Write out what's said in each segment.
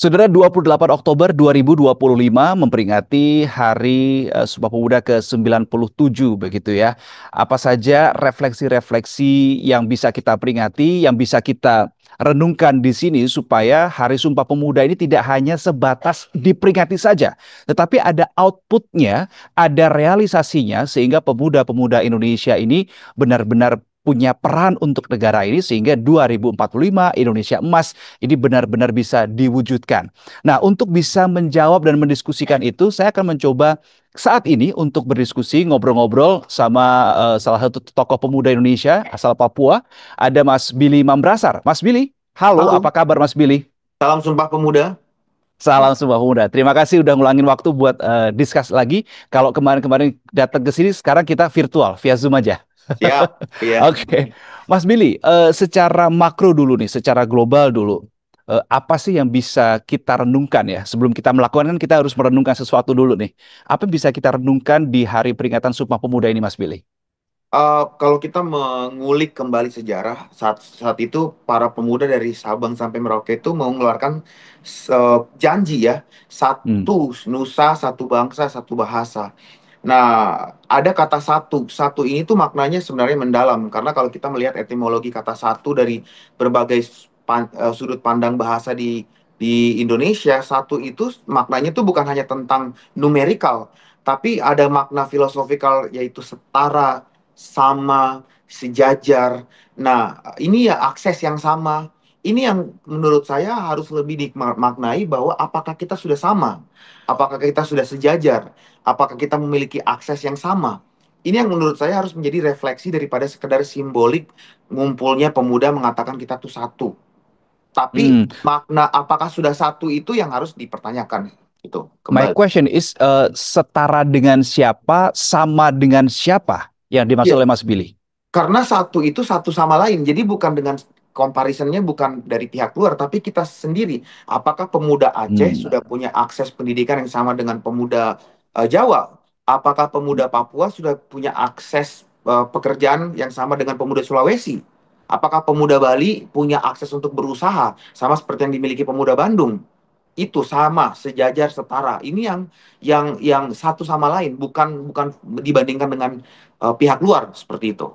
Saudara, 28 Oktober 2025 memperingati Hari Sumpah Pemuda ke-97 begitu ya. Apa saja refleksi-refleksi yang bisa kita peringati, yang bisa kita renungkan di sini supaya Hari Sumpah Pemuda ini tidak hanya sebatas diperingati saja, tetapi ada outputnya, ada realisasinya sehingga pemuda-pemuda Indonesia ini benar-benar punya peran untuk negara ini sehingga 2045 Indonesia Emas ini benar-benar bisa diwujudkan. Nah, untuk bisa menjawab dan mendiskusikan itu, saya akan mencoba saat ini untuk berdiskusi, ngobrol-ngobrol sama salah satu tokoh pemuda Indonesia asal Papua, ada Mas Billy Mambrasar. Mas Billy, halo, Halo, apa kabar Mas Billy? salam Sumpah Pemuda. Salam Sumpah Pemuda. Terima kasih udah ngulangin waktu buat discuss lagi. Kalau kemarin-kemarin datang ke sini, sekarang kita virtual, via Zoom aja. Siap, iya. Oke, Mas Billy, secara makro dulu nih, secara global dulu, apa sih yang bisa kita renungkan ya? Sebelum kita melakukan kan kita harus merenungkan sesuatu dulu nih. Apa yang bisa kita renungkan di hari peringatan Sumpah Pemuda ini, Mas Billy? Kalau kita mengulik kembali sejarah, saat itu para pemuda dari Sabang sampai Merauke itu mengeluarkan janji ya, Hmm, satu nusa, satu bangsa, satu bahasa. Nah, ada kata satu. Satu ini tuh maknanya sebenarnya mendalam. Karena kalau kita melihat etimologi kata satu dari berbagai sudut pandang bahasa di Indonesia, satu itu maknanya tuh bukan hanya tentang numerikal, tapi ada makna filosofikal yaitu setara, sama, sejajar. Nah, ini ya akses yang sama. Ini yang menurut saya harus lebih dimaknai bahwa apakah kita sudah sama? Apakah kita sudah sejajar? Apakah kita memiliki akses yang sama? Ini yang menurut saya harus menjadi refleksi daripada sekedar simbolik ngumpulnya pemuda mengatakan kita tuh satu. Tapi hmm. makna apakah sudah satu itu yang harus dipertanyakan. Itu My kembali. question is, setara dengan siapa, sama dengan siapa yang dimaksud Iya, oleh Mas Billy? karena satu itu satu sama lain. Jadi bukan dengan comparisonnya bukan dari pihak luar, tapi kita sendiri. Apakah pemuda Aceh Hmm. sudah punya akses pendidikan yang sama dengan pemuda Jawa? Apakah pemuda Papua sudah punya akses pekerjaan yang sama dengan pemuda Sulawesi? Apakah pemuda Bali punya akses untuk berusaha sama seperti yang dimiliki pemuda Bandung? Itu sama, sejajar, setara. Ini yang satu sama lain, bukan bukan dibandingkan dengan pihak luar seperti itu.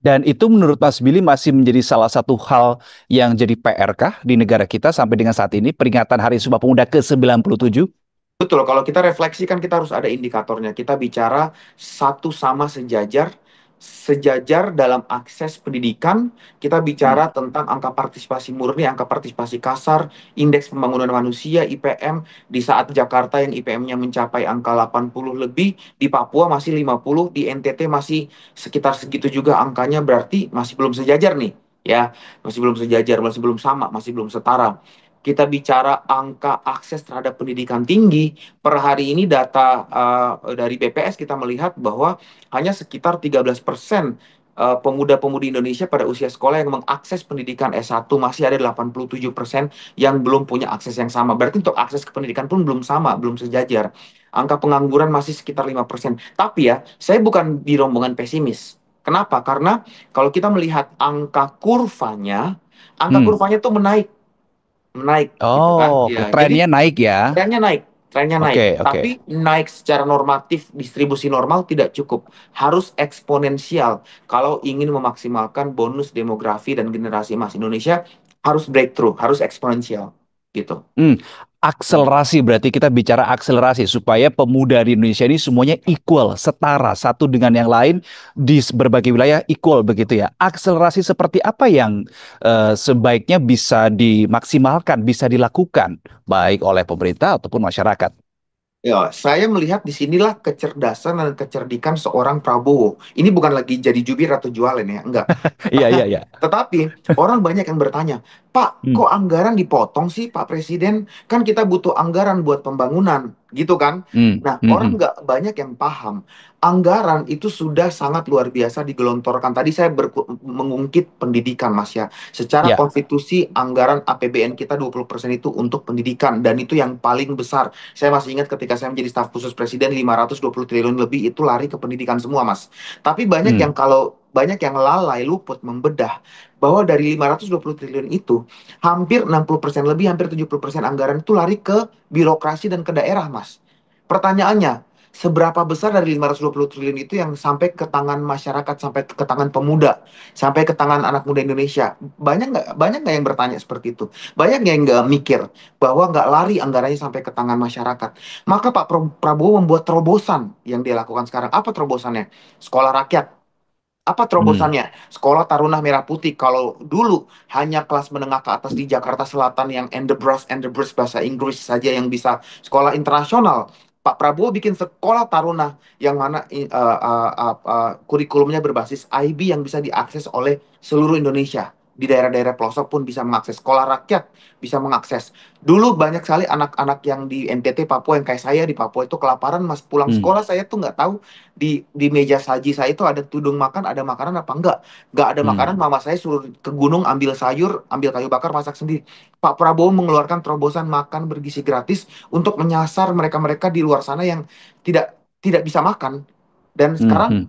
Dan itu menurut Mas Billy masih menjadi salah satu hal yang jadi PR kah di negara kita sampai dengan saat ini, peringatan Hari Sumpah Pemuda ke-97? Betul, kalau kita refleksi kan kita harus ada indikatornya. Kita bicara satu sama sejajar, sejajar dalam akses pendidikan. Kita Hmm. bicara tentang angka partisipasi murni, angka partisipasi kasar, indeks pembangunan manusia, IPM. Di saat Jakarta yang IPM-nya mencapai angka 80 lebih, di Papua masih 50, di NTT masih sekitar segitu juga angkanya, berarti masih belum sejajar nih. Ya, masih belum sejajar, masih belum sama, masih belum setara. Kita bicara angka akses terhadap pendidikan tinggi, per hari ini data dari BPS kita melihat bahwa hanya sekitar 13% pemuda-pemudi Indonesia pada usia sekolah yang mengakses pendidikan S1, masih ada 87% yang belum punya akses yang sama. Berarti untuk akses ke pendidikan pun belum sama, belum sejajar. Angka pengangguran masih sekitar 5%. Tapi ya, saya bukan di rombongan pesimis. Kenapa? Karena kalau kita melihat angka Hmm. kurvanya tuh menaik gitu kan. Oh, oke. Ya, jadi Trennya naik ya. trennya naik, trennya naik. Oke, oke. Tapi naik secara normatif, distribusi normal tidak cukup. Harus eksponensial. Kalau ingin memaksimalkan bonus demografi dan generasi emas Indonesia, harus breakthrough, harus eksponensial gitu. Hmm. Akselerasi berarti kita bicara akselerasi supaya pemuda di Indonesia ini semuanya equal, setara satu dengan yang lain di berbagai wilayah equal begitu ya. Akselerasi seperti apa yang sebaiknya bisa dimaksimalkan, bisa dilakukan baik oleh pemerintah ataupun masyarakat? Ya, saya melihat di sinilah kecerdasan dan kecerdikan seorang Prabowo. Ini bukan lagi jadi jubir atau jualan ya, enggak. Iya, iya, iya. Tetapi orang banyak yang bertanya, Pak, Hmm, kok anggaran dipotong sih Pak Presiden? Kan kita butuh anggaran buat pembangunan, gitu kan? hmm, Nah, hmm, hmm. orang nggak banyak yang paham. Anggaran itu sudah sangat luar biasa digelontorkan. Tadi saya mengungkit pendidikan, Mas ya. Secara Ya. konstitusi, anggaran APBN kita 20% itu untuk pendidikan. Dan itu yang paling besar. Saya masih ingat ketika saya menjadi staf khusus Presiden, 520 triliun lebih itu lari ke pendidikan semua, Mas. Tapi banyak Hmm, yang kalau banyak yang lalai luput membedah bahwa dari 520 triliun itu hampir 60% lebih, hampir 70% anggaran itu lari ke birokrasi dan ke daerah, Mas. Pertanyaannya, seberapa besar dari 520 triliun itu yang sampai ke tangan masyarakat, sampai ke tangan pemuda, sampai ke tangan anak muda Indonesia? Banyak nggak yang bertanya seperti itu? Banyak nggak yang nggak mikir bahwa nggak lari anggarannya sampai ke tangan masyarakat? Maka Pak Prabowo membuat terobosan yang dia lakukan sekarang. Apa terobosannya? Sekolah rakyat. Apa Hmm. terobosannya? Sekolah Tarunah Merah Putih. Kalau dulu hanya kelas menengah ke atas di Jakarta Selatan yang and the brush bahasa Inggris saja yang bisa sekolah internasional. Pak Prabowo bikin sekolah taruna yang mana kurikulumnya berbasis IB yang bisa diakses oleh seluruh Indonesia. Di daerah-daerah pelosok pun bisa mengakses. Sekolah rakyat bisa mengakses. Dulu banyak sekali anak-anak yang di NTT Papua yang kayak saya di Papua itu kelaparan, Mas. Pulang Hmm. sekolah saya tuh nggak tahu di meja saji saya itu ada tudung makan, ada makanan apa enggak. Enggak ada makanan, Hmm. mama saya suruh ke gunung ambil sayur, ambil kayu bakar, masak sendiri. Pak Prabowo mengeluarkan terobosan makan bergizi gratis untuk menyasar mereka-mereka di luar sana yang tidak tidak bisa makan. Dan Hmm. sekarang Hmm.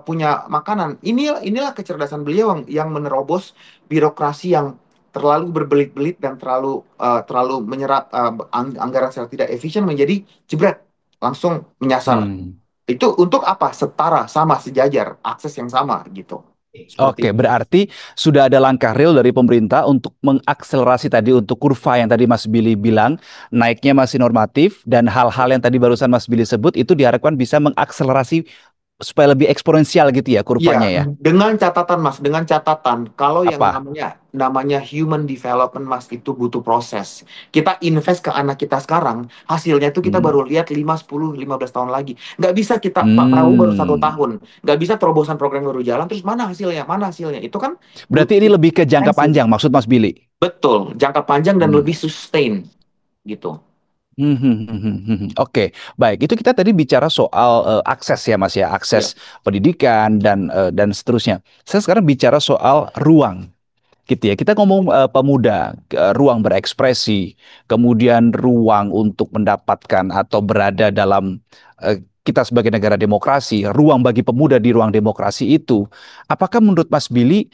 punya makanan. Inilah kecerdasan beliau yang menerobos birokrasi yang terlalu berbelit-belit dan terlalu menyerap anggaran secara tidak efisien menjadi jebret, langsung menyasar. Hmm. Itu untuk apa? Setara, sama, sejajar, akses yang sama gitu. Oke, Seperti itu. berarti sudah ada langkah real dari pemerintah untuk mengakselerasi tadi untuk kurva yang tadi Mas Billy bilang naiknya masih normatif dan hal-hal yang tadi barusan Mas Billy sebut itu diharapkan bisa mengakselerasi supaya lebih eksponensial gitu ya Iya, kurvanya ya. dengan catatan Mas, dengan catatan kalau yang Apa? namanya human development Mas itu butuh proses. Kita invest ke anak kita sekarang, hasilnya itu kita Hmm. baru lihat 5, 10, 15 tahun lagi. Nggak bisa kita, Pak Prabowo baru satu Hmm. tahun, nggak bisa terobosan program baru jalan, terus mana hasilnya? Mana hasilnya? Itu kan Berarti ini butuh lebih ke jangka intensif. panjang maksud Mas Billy. Betul, jangka panjang dan Hmm. lebih sustain gitu. Oke, baik. Itu kita tadi bicara soal akses ya, Mas ya, Ya, akses pendidikan dan seterusnya. Saya sekarang bicara soal ruang, gitu ya. Kita ngomong pemuda, ruang berekspresi, kemudian ruang untuk mendapatkan atau berada dalam kita sebagai negara demokrasi, ruang bagi pemuda di ruang demokrasi itu. Apakah menurut Mas Billy,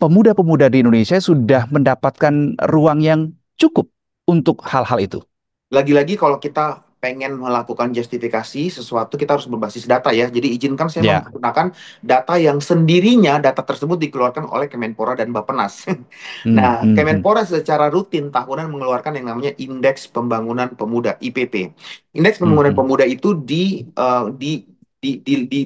pemuda-pemuda di Indonesia sudah mendapatkan ruang yang cukup untuk hal-hal itu? lagi-lagi kalau kita pengen melakukan justifikasi sesuatu, kita harus berbasis data ya. Jadi izinkan saya Ya. menggunakan data yang sendirinya data tersebut dikeluarkan oleh Kemenpora dan Bappenas. Hmm, Nah, hmm, hmm. Kemenpora secara rutin tahunan mengeluarkan yang namanya Indeks Pembangunan Pemuda (IPP). Indeks Hmm, Pembangunan hmm. Pemuda itu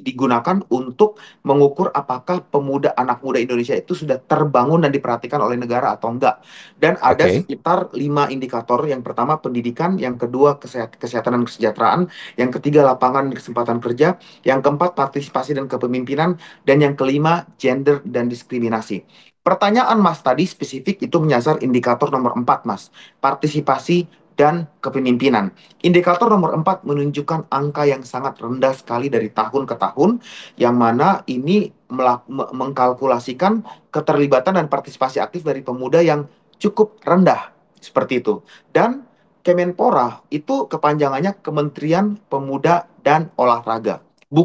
digunakan untuk mengukur apakah pemuda anak muda Indonesia itu sudah terbangun dan diperhatikan oleh negara atau enggak. Dan ada Oke, sekitar 5 indikator. Yang pertama pendidikan, yang kedua kesehatan dan kesejahteraan, yang ketiga lapangan dan kesempatan kerja, yang keempat partisipasi dan kepemimpinan, dan yang kelima gender dan diskriminasi. Pertanyaan Mas tadi spesifik itu menyasar indikator nomor 4 Mas, partisipasi dan kepemimpinan. Indikator nomor 4 menunjukkan angka yang sangat rendah sekali dari tahun ke tahun, yang mana ini mengkalkulasikan keterlibatan dan partisipasi aktif dari pemuda yang cukup rendah seperti itu. Dan Kemenpora itu kepanjangannya Kementerian Pemuda dan Olahraga.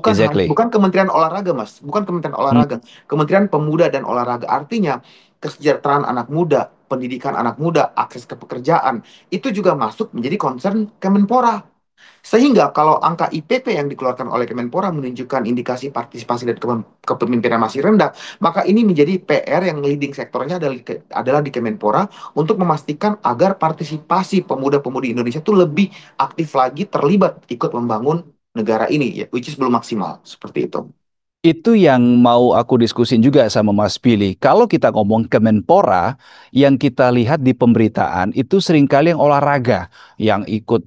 exactly. Bukan Kementerian Olahraga, Mas. Bukan Kementerian Hmm. Olahraga. Kementerian Pemuda dan Olahraga. Artinya kesejahteraan anak muda, pendidikan anak muda, akses ke pekerjaan, itu juga masuk menjadi concern Kemenpora. Sehingga kalau angka IPP yang dikeluarkan oleh Kemenpora menunjukkan indikasi partisipasi dan kepemimpinan masih rendah, maka ini menjadi PR yang leading sektornya adalah di Kemenpora untuk memastikan agar partisipasi pemuda-pemudi Indonesia itu lebih aktif lagi terlibat ikut membangun negara ini, ya, which is belum maksimal seperti itu. Itu yang mau aku diskusin juga sama Mas Billy. Kalau kita ngomong Kemenpora, yang kita lihat di pemberitaan itu seringkali yang olahraga, yang ikut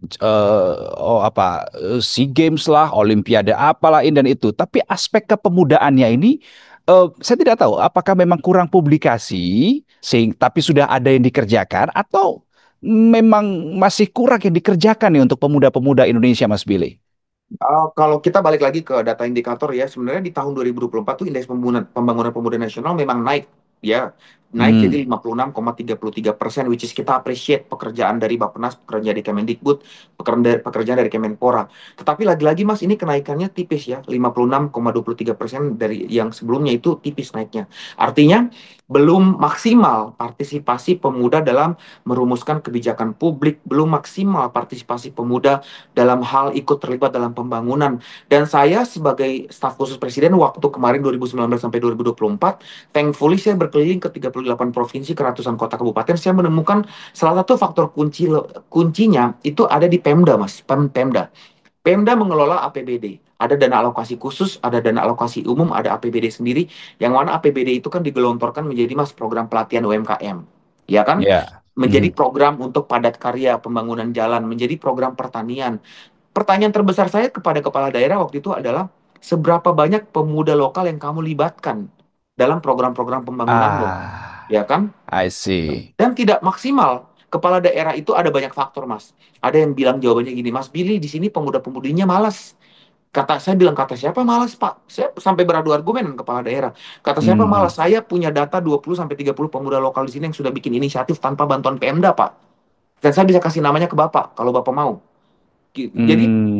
SEA Games lah, Olimpiade apalah ini dan itu. Tapi aspek kepemudaannya ini saya tidak tahu apakah memang kurang publikasi, tapi sudah ada yang dikerjakan atau memang masih kurang yang dikerjakan nih untuk pemuda-pemuda Indonesia, Mas Billy. Kalau kita balik lagi ke data indikator ya, sebenarnya di tahun 2024 tuh indeks pembangunan pemuda nasional memang naik. Dia naik jadi Hmm. 56,33%, which is kita appreciate pekerjaan dari Bappenas, pekerjaan dari Kemendikbud, pekerjaan dari Kemenpora. Tetapi lagi-lagi Mas, ini kenaikannya tipis ya, 56,23% dari yang sebelumnya itu tipis naiknya. Artinya belum maksimal partisipasi pemuda dalam merumuskan kebijakan publik, belum maksimal partisipasi pemuda dalam hal ikut terlibat dalam pembangunan. Dan saya sebagai staf khusus Presiden waktu kemarin 2019 sampai 2024, thankfully saya berkeliling ke 38 provinsi, ke ratusan kota kabupaten, saya menemukan salah satu faktor kuncinya itu ada di Pemda, Mas. Pemda. Pemda mengelola APBD. Ada dana alokasi khusus, ada dana alokasi umum, ada APBD sendiri. Yang mana APBD itu kan digelontorkan menjadi Mas program pelatihan UMKM. Ya kan? Ya. Menjadi Mhm. program untuk padat karya, pembangunan jalan, menjadi program pertanian. Pertanyaan terbesar saya kepada kepala daerah waktu itu adalah seberapa banyak pemuda lokal yang kamu libatkan dalam program-program pembangunanmu, Ah, ya kan? I see. Dan tidak maksimal. Kepala daerah itu ada banyak faktor, Mas. Ada yang bilang jawabannya gini, Mas Billy, di sini pemuda-pemudinya malas. Saya bilang, kata siapa malas, Pak? Saya sampai beradu argumen dengan kepala daerah. Kata siapa Mhm. malas? Saya punya data 20 sampai 30 pemuda lokal di sini yang sudah bikin inisiatif tanpa bantuan Pemda, Pak. Dan saya bisa kasih namanya ke Bapak kalau Bapak mau. Gitu.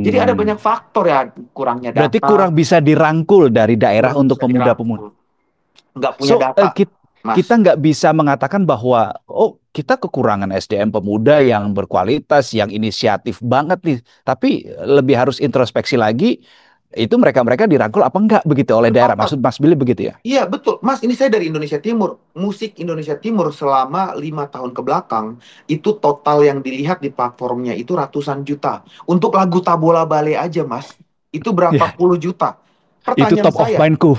Jadi ada banyak Hmm. faktor ya, kurangnya Berarti data, kurang bisa dirangkul dari daerah kurang untuk bisa pemuda-pemuda. dirangkul, nggak punya So, data, kita Mas. nggak bisa mengatakan bahwa, oh, kita kekurangan SDM pemuda yang berkualitas, yang inisiatif banget nih. Tapi lebih harus introspeksi lagi, itu mereka-mereka dirangkul apa enggak begitu oleh daerah. Sepakat. Maksud Mas Billy begitu ya? Iya betul, Mas. Ini saya dari Indonesia Timur. Musik Indonesia Timur selama 5 tahun ke belakang itu total yang dilihat di platformnya itu ratusan juta. Untuk lagu Tabola Bale aja, Mas, itu berapa Ya, puluh juta. itu Pertanyaan top of saya, mindku.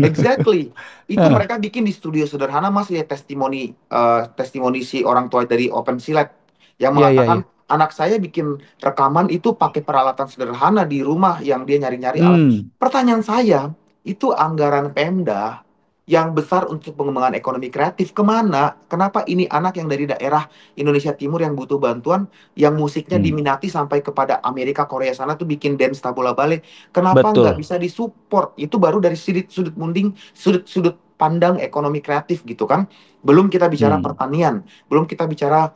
exactly. Itu Ah, mereka bikin di studio sederhana, Mas, lihat testimoni si orang tua dari Open Silet yang iya, iya, iya. mengatakan anak saya bikin rekaman itu pakai peralatan sederhana di rumah yang dia nyari-nyari alat. Hmm, Pertanyaan saya, itu anggaran Pemda yang besar untuk pengembangan ekonomi kreatif kemana? Kenapa ini anak yang dari daerah Indonesia Timur yang butuh bantuan, yang musiknya hmm, diminati sampai kepada Amerika, Korea sana tuh bikin dance tabola bale. Kenapa nggak betul. bisa disupport? Itu baru dari sudut munding, sudut pandang ekonomi kreatif gitu kan. Belum kita bicara Hmm, pertanian, belum kita bicara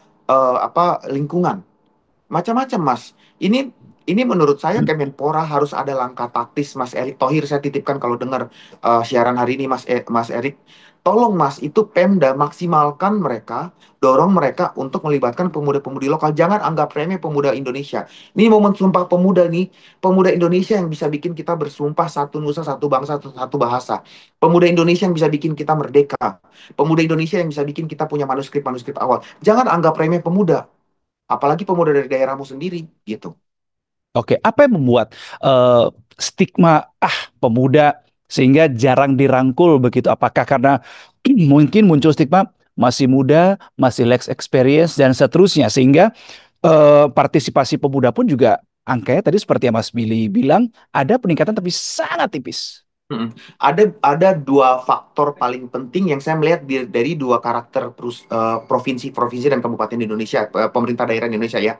lingkungan. Macam-macam, Mas. Ini menurut saya Kemenpora harus ada langkah taktis, Mas Erik Thohir. Saya titipkan kalau dengar siaran hari ini, Mas Erik. Tolong, Mas, itu Pemda maksimalkan mereka, dorong mereka untuk melibatkan pemuda-pemudi lokal. Jangan anggap remeh pemuda Indonesia. Ini momen Sumpah Pemuda nih, pemuda Indonesia yang bisa bikin kita bersumpah satu nusa, satu bangsa, satu bahasa. Pemuda Indonesia yang bisa bikin kita merdeka. Pemuda Indonesia yang bisa bikin kita punya manuskrip-manuskrip awal. Jangan anggap remeh pemuda, apalagi pemuda dari daerahmu sendiri gitu. oke. Apa yang membuat eh, stigma pemuda sehingga jarang dirangkul begitu? Apakah karena mungkin muncul stigma masih muda, masih less experience dan seterusnya sehingga partisipasi pemuda pun juga angkanya tadi seperti yang Mas Billy bilang ada peningkatan tapi sangat tipis. Mm-mm. Ada dua faktor paling penting yang saya melihat dari dua karakter provinsi-provinsi dan kabupaten di Indonesia, pemerintah daerah di Indonesia ya.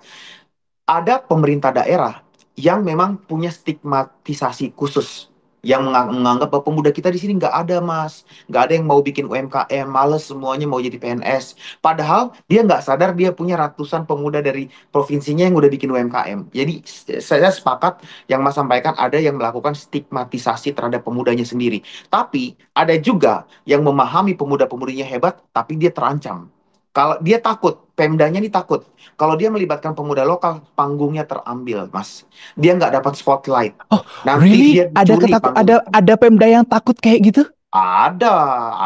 Ada pemerintah daerah yang memang punya stigmatisasi khusus, yang menganggap bahwa pemuda kita di sini nggak ada, Mas, nggak ada yang mau bikin UMKM, males semuanya mau jadi PNS. Padahal dia nggak sadar dia punya ratusan pemuda dari provinsinya yang udah bikin UMKM. Jadi saya sepakat yang Mas sampaikan, ada yang melakukan stigmatisasi terhadap pemudanya sendiri. Tapi ada juga yang memahami pemuda-pemudinya hebat, tapi dia terancam. Kalau dia takut, Pemdanya ini takut. Kalau dia melibatkan pemuda lokal, panggungnya terambil, Mas. Dia nggak dapat spotlight. Oh, Nanti really? dia dicuri panggung. Ada Pemda yang takut kayak gitu? Ada,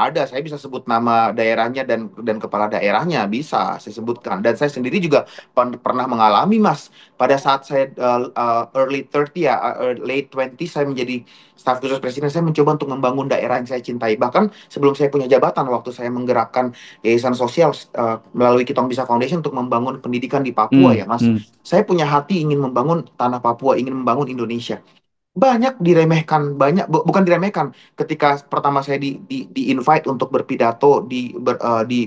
ada. Saya bisa sebut nama daerahnya dan kepala daerahnya bisa saya sebutkan. Dan saya sendiri juga pernah mengalami, Mas. Pada saat saya early 30 ya, late 20, saya menjadi staf khusus presiden. Saya mencoba untuk membangun daerah yang saya cintai. Bahkan sebelum saya punya jabatan, waktu saya menggerakkan yayasan sosial melalui Kitong Bisa Foundation untuk membangun pendidikan di Papua Hmm, ya, Mas. hmm. Saya punya hati ingin membangun tanah Papua, ingin membangun Indonesia. Banyak diremehkan, bukan diremehkan. Ketika pertama saya di invite untuk berpidato di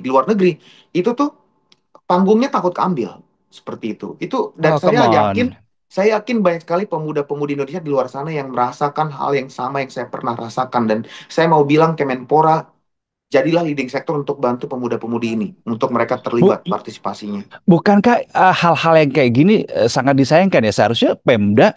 luar negeri, itu tuh panggungnya takut keambil seperti itu. Dan Oh, come on. saya yakin banyak sekali pemuda-pemudi Indonesia di luar sana yang merasakan hal yang sama yang saya pernah rasakan. Dan saya mau bilang Kemenpora, jadilah leading sector untuk bantu pemuda-pemudi ini, untuk mereka terlibat Bu, partisipasinya. bukankah hal-hal yang kayak gini sangat disayangkan ya? Seharusnya Pemda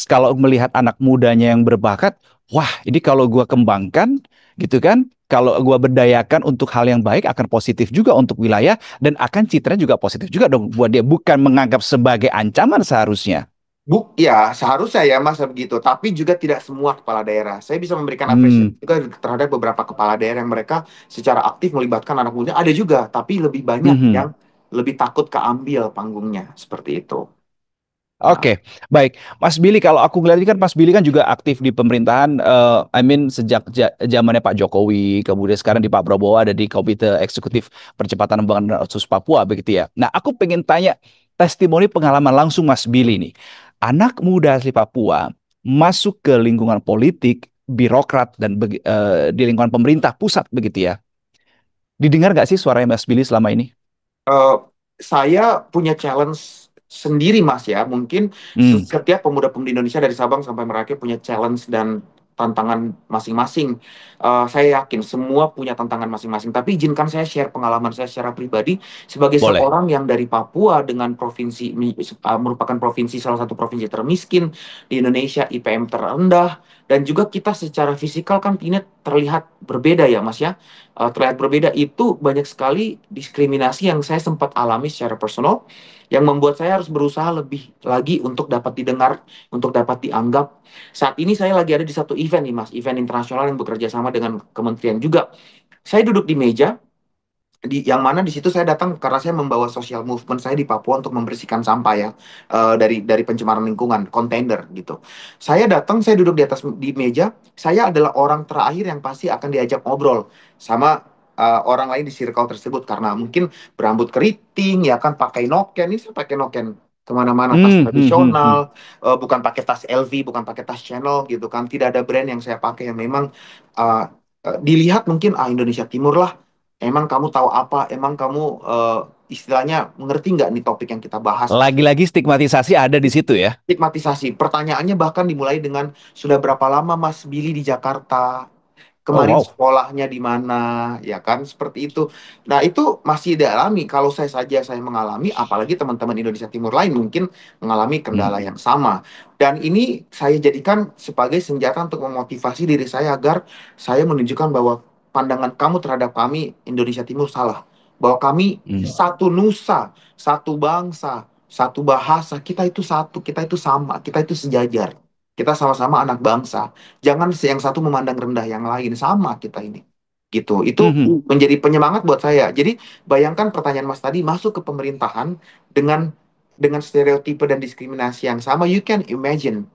kalau melihat anak mudanya yang berbakat, wah ini kalau gua kembangkan gitu kan, kalau gua berdayakan untuk hal yang baik akan positif juga untuk wilayah dan akan citranya juga positif juga dong buat dia, bukan menganggap sebagai ancaman seharusnya. Ya, seharusnya ya Mas begitu. Tapi juga tidak semua kepala daerah. Saya bisa memberikan apresiasi Hmm. juga terhadap beberapa kepala daerah yang mereka secara aktif melibatkan anak muda. Ada juga, tapi lebih banyak yang Mhm. lebih takut keambil panggungnya seperti itu. Nah, Oke, baik. Mas Billy, kalau aku ngeliat ini kan Mas Billy kan juga aktif di pemerintahan, I mean sejak zamannya Pak Jokowi, kemudian sekarang di Pak Prabowo ada di Komite Eksekutif Percepatan Pembangunan Otsus Papua, begitu ya. Nah, aku pengen tanya testimoni pengalaman langsung Mas Billy nih. Anak muda asli Papua masuk ke lingkungan politik, birokrat, dan di lingkungan pemerintah pusat, begitu ya. Didengar nggak sih suaranya Mas Billy selama ini? eh, saya punya challenge sendiri Mas ya. Mungkin Hmm, setiap pemuda-pemudi Indonesia dari Sabang sampai Merauke punya challenge dan tantangan masing-masing. Saya yakin semua punya tantangan masing-masing. Tapi izinkan saya share pengalaman saya secara pribadi sebagai boleh. seorang yang dari Papua dengan merupakan provinsi salah satu provinsi termiskin di Indonesia, IPM terendah, dan juga kita secara fisikal kan ini terlihat berbeda ya Mas ya. Terlihat berbeda itu banyak sekali diskriminasi yang saya sempat alami secara personal yang membuat saya harus berusaha lebih lagi untuk dapat didengar, untuk dapat dianggap. Saat ini saya lagi ada di satu event nih Mas, event internasional yang bekerja sama dengan kementerian juga. Saya duduk di meja yang mana di situ saya datang karena saya membawa social movement saya di Papua untuk membersihkan sampah ya, dari pencemaran lingkungan kontainer gitu. Saya datang, saya duduk di atas di meja, saya adalah orang terakhir yang pasti akan diajak ngobrol sama orang lain di circle tersebut karena mungkin berambut keriting ya kan, pakai noken, ini saya pakai noken kemana-mana, tas Hmm, hmm, hmm, hmm. tradisional, bukan pakai tas LV, bukan pakai tas Chanel gitu kan, tidak ada brand yang saya pakai yang memang uh, dilihat mungkin Indonesia Timur lah. Emang kamu tahu apa? Emang kamu istilahnya mengerti nggak nih topik yang kita bahas? Lagi-lagi stigmatisasi ada di situ ya. Stigmatisasi. Pertanyaannya bahkan dimulai dengan sudah berapa lama Mas Billy di Jakarta? Oh Kemarin wow. sekolahnya di mana? Ya kan, seperti itu. Nah, itu masih dialami. Kalau saya saja saya mengalami, apalagi teman-teman Indonesia Timur lain mungkin mengalami Hmm, kendala yang sama. Dan ini saya jadikan sebagai senjata untuk memotivasi diri saya agar saya menunjukkan bahwa pandangan kamu terhadap kami Indonesia Timur salah. Bahwa kami hmm, satu nusa, satu bangsa, satu bahasa, kita itu satu, kita itu sama, kita itu sejajar. Kita sama-sama anak bangsa. Jangan yang satu memandang rendah yang lain, sama kita ini. Gitu. hmm, Itu hmm, menjadi penyemangat buat saya. Jadi bayangkan pertanyaan Mas tadi masuk ke pemerintahan dengan stereotipe dan diskriminasi yang sama, you can imagine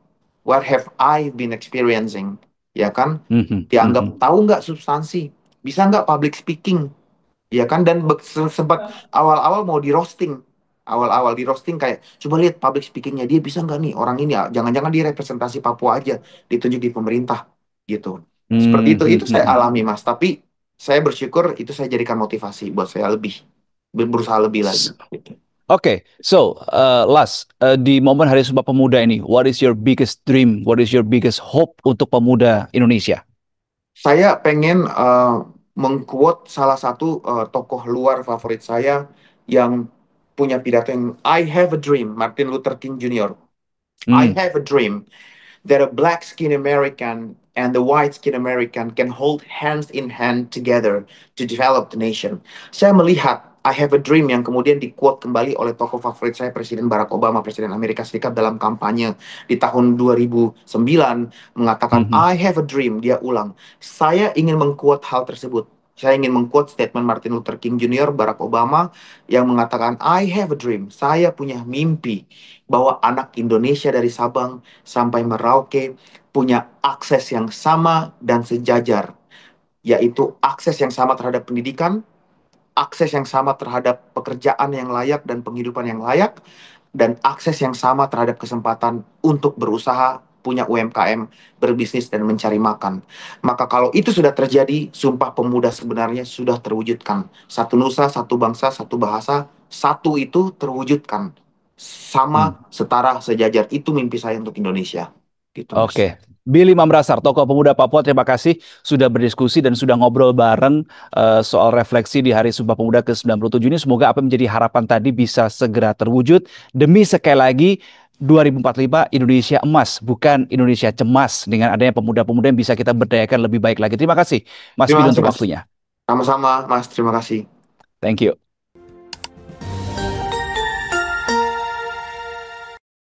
what have I been experiencing. Ya kan? hmm, hmm, hmm, hmm. Dianggap tahu nggak substansi? Bisa nggak public speaking? Ya kan, dan sempat awal-awal mau di roasting, awal-awal di roasting kayak coba lihat public speakingnya dia bisa nggak nih orang ini, jangan-jangan dia representasi Papua aja ditunjuk di pemerintah gitu. Seperti Hmm, itu hmm, itu hmm, saya hmm. alami Mas, tapi saya bersyukur itu saya jadikan motivasi buat saya lebih berusaha lebih lagi S- gitu. Oke, so Las, di momen Hari Sumpah Pemuda ini, what is your biggest dream? What is your biggest hope untuk pemuda Indonesia? Saya pengen mengquote salah satu tokoh luar favorit saya yang punya pidato yang I have a dream, Martin Luther King Jr. I Hmm, have a dream that a black skinned American and the white skinned American can hold hands in hand together to develop the nation. Saya melihat I have a dream yang kemudian di-quote kembali oleh tokoh favorit saya Presiden Barack Obama, Presiden Amerika Serikat dalam kampanye di tahun 2009 hmm, mengatakan hmm, I have a dream, dia ulang. Saya ingin mengquote hal tersebut. Saya ingin mengquote statement Martin Luther King Jr., Barack Obama yang mengatakan I have a dream, saya punya mimpi bahwa anak Indonesia dari Sabang sampai Merauke punya akses yang sama dan sejajar, yaitu akses yang sama terhadap pendidikan, akses yang sama terhadap pekerjaan yang layak dan penghidupan yang layak, dan akses yang sama terhadap kesempatan untuk berusaha, punya UMKM, berbisnis, dan mencari makan. Maka kalau itu sudah terjadi, Sumpah Pemuda sebenarnya sudah terwujudkan. Satu nusa, satu bangsa, satu bahasa, satu itu terwujudkan. hmm. Sama, setara, sejajar. Itu mimpi saya untuk Indonesia. gitu Mas. Oke, Billy Mamrasar, tokoh pemuda Papua, terima kasih sudah berdiskusi dan sudah ngobrol bareng soal refleksi di Hari Sumpah Pemuda ke-97 ini. Semoga apa yang menjadi harapan tadi bisa segera terwujud. Demi sekali lagi 2045 Indonesia emas, bukan Indonesia cemas dengan adanya pemuda-pemuda yang bisa kita berdayakan lebih baik lagi. Terima kasih Mas Terima Billy kasih untuk Mas. waktunya. Sama-sama Mas, terima kasih. Thank you.